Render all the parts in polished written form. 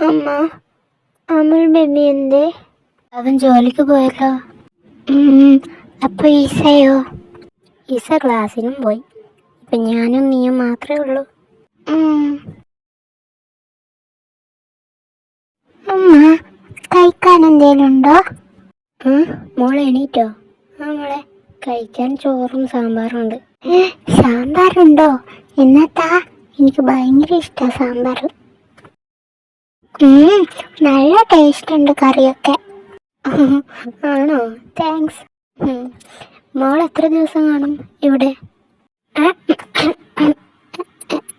അമ്മ, അമൽ ബേബി എന്തേ? അവൻ ജോലിക്ക് പോയല്ലോ. അപ്പൊ ഈസയോ? ഈസ ക്ലാസ്സിനും പോയി. ഇപ്പൊ ഞാനും നീയും മാത്രമേ ഉള്ളൂ. അമ്മ, കഴിക്കാൻ എന്തേലും ഉണ്ടോ? മോളെ എണീറ്റോ? മോളെ കഴിക്കാൻ ചോറും സാമ്പാറും ഉണ്ട്. സാമ്പാറുണ്ടോ? എന്നാത്താ? എനിക്ക് ഭയങ്കര ഇഷ്ടമാണ് സാമ്പാർ. നല്ല ടേസ്റ്റ് ഉണ്ട് കറിയൊക്കെ. ആണോ? താങ്ക്സ്. മോൾ എത്ര ദിവസം കാണും ഇവിടെ?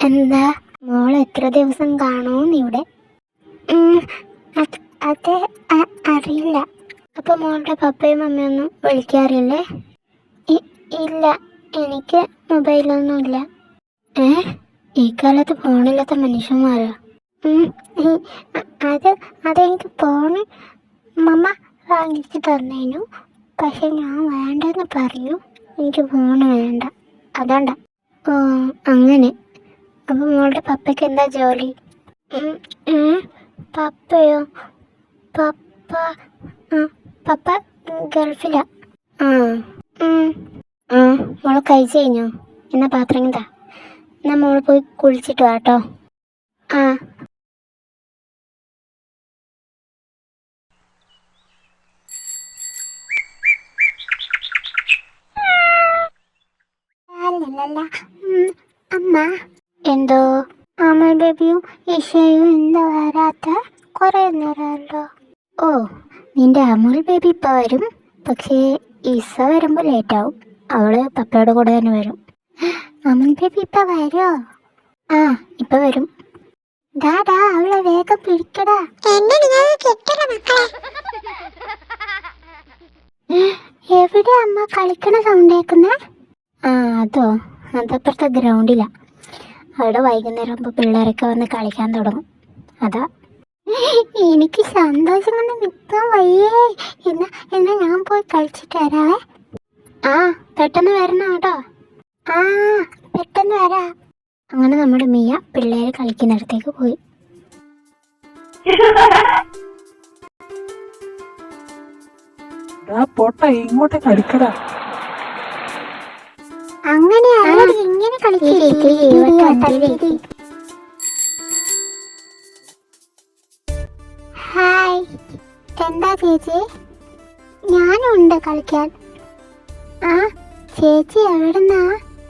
എന്താ? മോൾ എത്ര ദിവസം കാണും ഇവിടെ? അത് അറിയില്ല. അപ്പൊ മോളുടെ പപ്പയും മമ്മയൊന്നും വിളിക്കാറില്ലേ? ഇല്ല, എനിക്ക് മൊബൈലൊന്നുമില്ല. ഈ കാലത്ത് ഫോണില്ലാത്ത മനുഷ്യന്മാരാ. അതെനിക്ക് ഫോണ് മമ്മ വാങ്ങിച്ച് തന്നേനു. പക്ഷെ ഞാൻ വേണ്ടെന്ന് പറഞ്ഞു. എനിക്ക് ഫോണ് വേണ്ട, അതുകൊണ്ടാ. ഓ അങ്ങനെ. അപ്പൊ മോളുടെ പപ്പയ്ക്ക് എന്താ ജോലി? പപ്പയോ? പപ്പ ഗൾഫിലാ. മോള് കഴിച്ചു കഴിഞ്ഞോ? എന്നാ പാത്രം എന്താ? എന്നാ മോള് പോയി കുളിച്ചിട്ട് വാട്ടോ. അമ്മ, എന്തോ? അമൽ ബേബിയും ഈശയും എന്താ വരാത്ത? കുറെ നേരമല്ലോ. ഓ, നിന്റെ അമൽ ബേബി ഇപ്പൊ വരും. പക്ഷേ ഈസ വരുമ്പോ ലേറ്റാവും. അവള് പപ്പയുടെ കൂടെ തന്നെ വരും. അമൽ ബേബി ഇപ്പൊ വരുമോ? ഇപ്പൊ വരും. ഡാഡാ, അവളെ വേഗം പിടിക്കടാ. എവിടെ അമ്മ കളിക്കണ സൗണ്ട് കേൾക്കുന്നേ? അതപ്പുറത്തെ ഗ്രൗണ്ടിലാ. അവിടെ വൈകുന്നേരം ആകുമ്പോൾ പിള്ളേരൊക്കെ വന്ന് കളിക്കാൻ തുടങ്ങും. അതാ. എനിക്ക് സന്തോഷം കൊണ്ട് നിൽക്കാൻ വയ്യേ. എന്നാ ഞാൻ പോയി കളിച്ചിട്ട് വരാവേ. പെട്ടെന്ന് വരണം കേട്ടോ. പെട്ടെന്ന് വരാ. അങ്ങനെ നമ്മുടെ മിയ പിള്ളേരെ കളിക്കുന്നിടത്തേക്ക് പോയി. ഇങ്ങോട്ട് കളിക്കടാ. അങ്ങനെ ഇങ്ങനെ ഹായ്, എന്താ ചേച്ചി? ഞാനുണ്ട് കളിക്കാൻ. ചേച്ചി എവിടുന്നാ?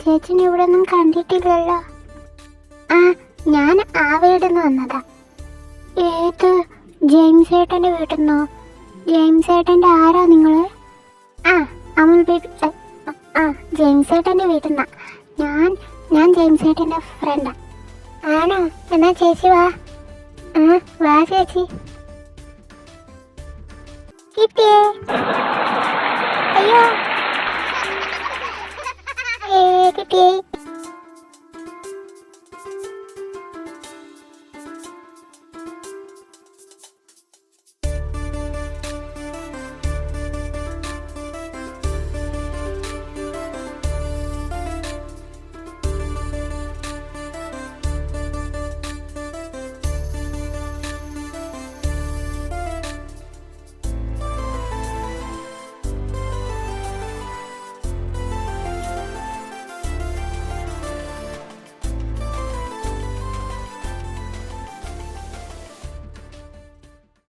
ചേച്ചിനെ ഇവിടെ ഒന്നും കണ്ടിട്ടില്ലല്ലോ. ഞാൻ ആ വീടിന്ന് വന്നതാ. ഏത്? ജെയിംസ് ഏട്ടൻ്റെ വീട്ടിൽ നിന്നോ? ജെയിംസ് ഏട്ടൻ്റെ ആരാ നിങ്ങള്? അമൽ ബേബി. ജെയിംസ് ഏട്ടൻ്റെ വീട്ടിൽ നിന്നാ. ഞാൻ ജെയിംസ് ഏട്ടൻ്റെ ഫ്രണ്ടാ. ആണോ? എന്നാ ചേച്ചി വാ. വാ ചേച്ചി. കിട്ടിയേ? അയ്യോ, കിട്ടിയേ.